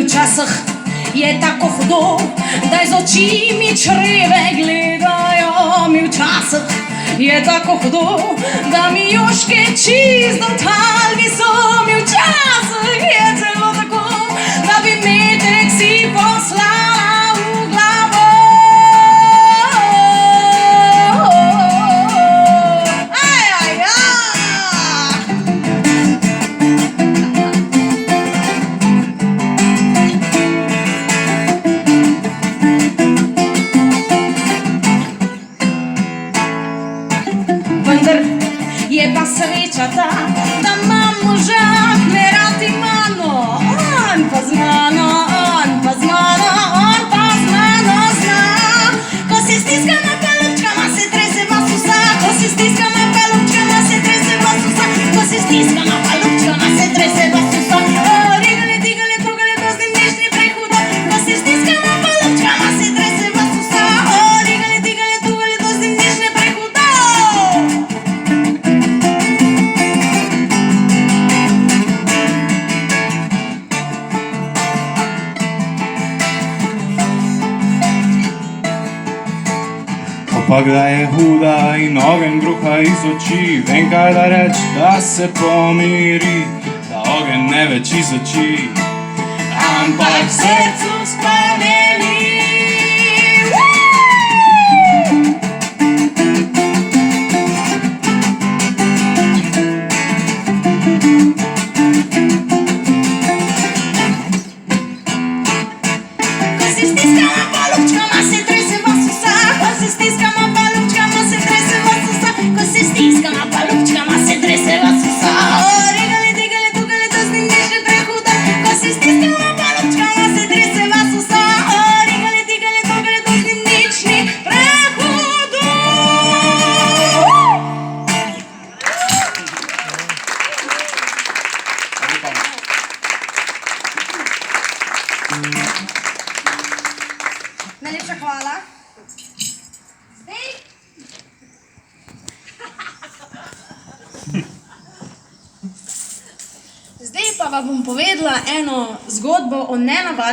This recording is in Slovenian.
Včasih je tako hudo, da iz oči mi čreve gledajo. Mi včasih je tako hudo, da mi juške čisto talvi so. Mi včasih je celo tako, da bi metek si poslala v glavo. Vendar je pa sreča ta, da imam moža, me rad ima, no. On pa z mano, on pa z mano, on pa z mano zna. Ko se stiskama pa lupčkama, se trese vas vsa. Ko se stiskama pa lupčkama, se trese vas vsa. Ko se stiskama pa lupčkama, se trese vas vsa. O, rigale, digale, trugale, to z njim nič ni prehudo. Ko se stiskama pa lupčkama, se trese vas vsa. O, rigale, digale, trugale, to z njim nič ne prehudo. Pa kdaj je huda in ogenj bruha iz oči, vem kaj da reč, da se pomiri, da ogenj ne več iz oči, ampak v srcu spomeni. Ko se stiskama pa lupčkama, se trese vas vsa. Ko se stiskama pa lupčkama, se trese vas vsa. Ko se stiskama pa lupčkama, se trese vas vsa. O, rigale, digale, tugale, to z njim nič ne prehudo. Ko se stiskama pa lupčkama, se trese vas vsa. O, rigale, digale, tugale, to z njim nič ni prehudo. Najlepša hvala. Zdaj pa vam bom povedala eno zgodbo o nenavadnem